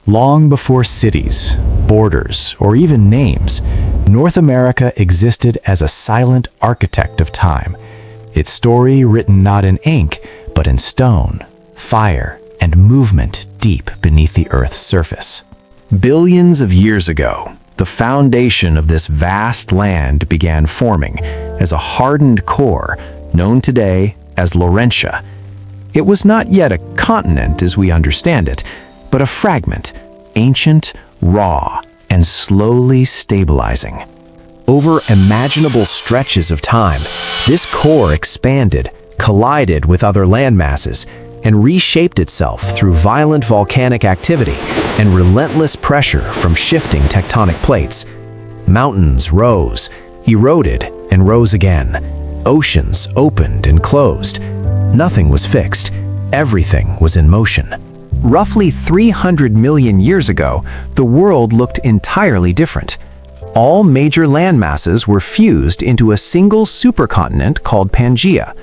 Long before cities, borders, or even names, North America existed as a silent architect of time, its story written not in ink, but in stone, fire, and movement deep beneath the Earth's surface. Billions of years ago, the foundation of this vast land began forming as a hardened core known today as Laurentia. It was not yet a continent as we understand it, but a fragment, ancient, raw, and slowly stabilizing. Over imaginable stretches of time, this core expanded, collided with other landmasses, and reshaped itself through violent volcanic activity and relentless pressure from shifting tectonic plates. Mountains rose, eroded, and rose again. Oceans opened and closed. Nothing was fixed. Everything was in motion. Roughly 300 million years ago, the world looked entirely different. All major landmasses were fused into a single supercontinent called Pangaea.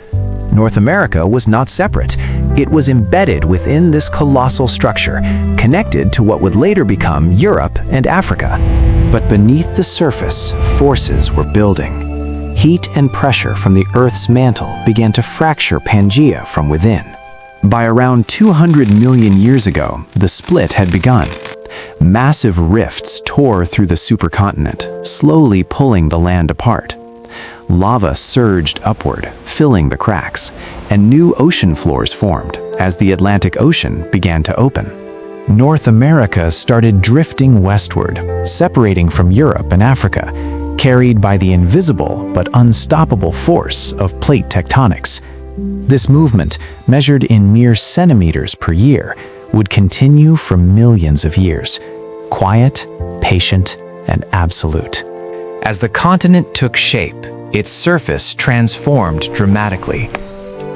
North America was not separate. It was embedded within this colossal structure, connected to what would later become Europe and Africa. But beneath the surface, forces were building. Heat and pressure from the Earth's mantle began to fracture Pangaea from within. By around 200 million years ago, the split had begun. Massive rifts tore through the supercontinent, slowly pulling the land apart. Lava surged upward, filling the cracks, and new ocean floors formed as the Atlantic Ocean began to open. North America started drifting westward, separating from Europe and Africa, carried by the invisible but unstoppable force of plate tectonics. This movement, measured in mere centimeters per year, would continue for millions of years, quiet, patient, and absolute. As the continent took shape, its surface transformed dramatically.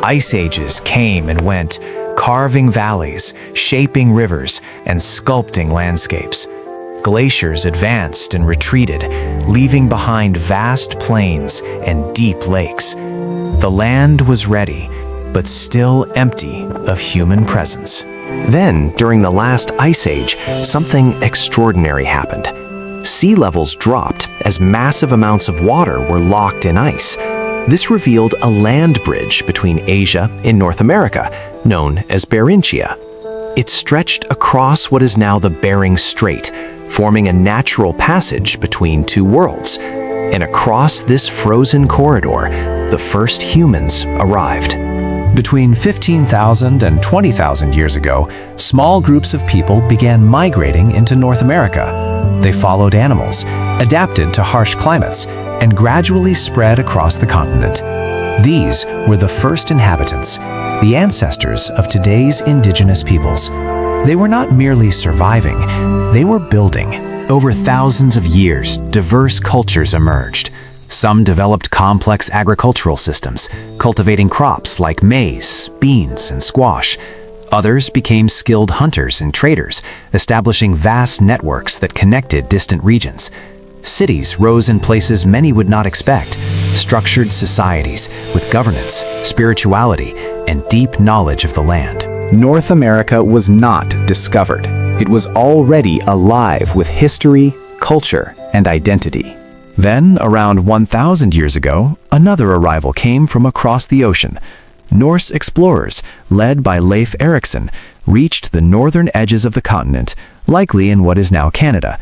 Ice ages came and went, carving valleys, shaping rivers, and sculpting landscapes. Glaciers advanced and retreated, leaving behind vast plains and deep lakes. The land was ready, but still empty of human presence. Then, during the last ice age, something extraordinary happened. Sea levels dropped as massive amounts of water were locked in ice. This revealed a land bridge between Asia and North America, known as Beringia. It stretched across what is now the Bering Strait, forming a natural passage between two worlds. And across this frozen corridor, the first humans arrived. Between 15,000 and 20,000 years ago, small groups of people began migrating into North America. They followed animals, adapted to harsh climates, and gradually spread across the continent. These were the first inhabitants, the ancestors of today's indigenous peoples. They were not merely surviving, they were building. Over thousands of years, diverse cultures emerged. Some developed complex agricultural systems, cultivating crops like maize, beans, and squash. Others became skilled hunters and traders, establishing vast networks that connected distant regions. Cities rose in places many would not expect, structured societies with governance, spirituality, and deep knowledge of the land. North America was not discovered. It was already alive with history, culture, and identity. Then, around 1,000 years ago, another arrival came from across the ocean. Norse explorers, led by Leif Erikson, reached the northern edges of the continent, likely in what is now Canada.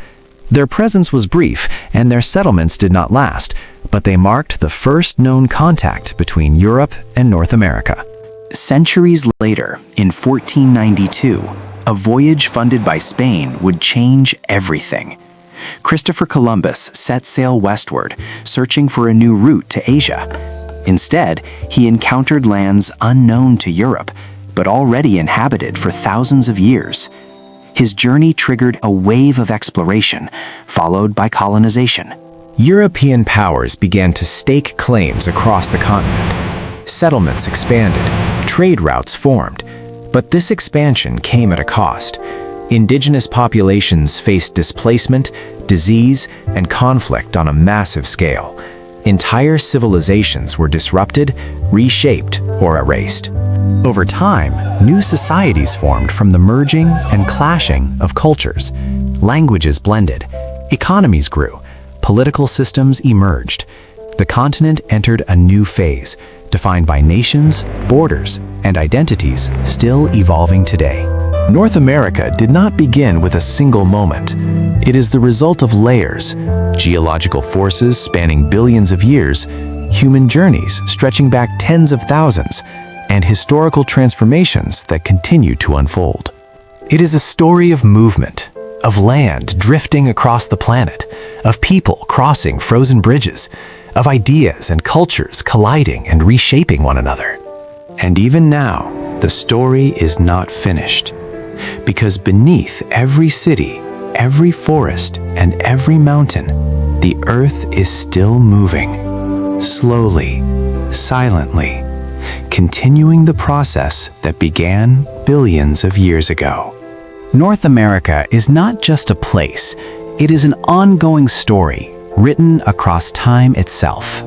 Their presence was brief, and their settlements did not last, but they marked the first known contact between Europe and North America. Centuries later, in 1492, a voyage funded by Spain would change everything. Christopher Columbus set sail westward, searching for a new route to Asia. Instead, he encountered lands unknown to Europe, but already inhabited for thousands of years. His journey triggered a wave of exploration, followed by colonization. European powers began to stake claims across the continent. Settlements expanded, trade routes formed, but this expansion came at a cost. Indigenous populations faced displacement, disease, and conflict on a massive scale. Entire civilizations were disrupted, reshaped, or erased. Over time, new societies formed from the merging and clashing of cultures. Languages blended, economies grew, political systems emerged. The continent entered a new phase, defined by nations, borders, and identities still evolving today. North America did not begin with a single moment. It is the result of layers, geological forces spanning billions of years, human journeys stretching back tens of thousands, and historical transformations that continue to unfold. It is a story of movement, of land drifting across the planet, of people crossing frozen bridges, of ideas and cultures colliding and reshaping one another. And even now, the story is not finished. Because beneath every city, every forest, and every mountain, the earth is still moving, slowly, silently, continuing the process that began billions of years ago. North America is not just a place, it is an ongoing story written across time itself.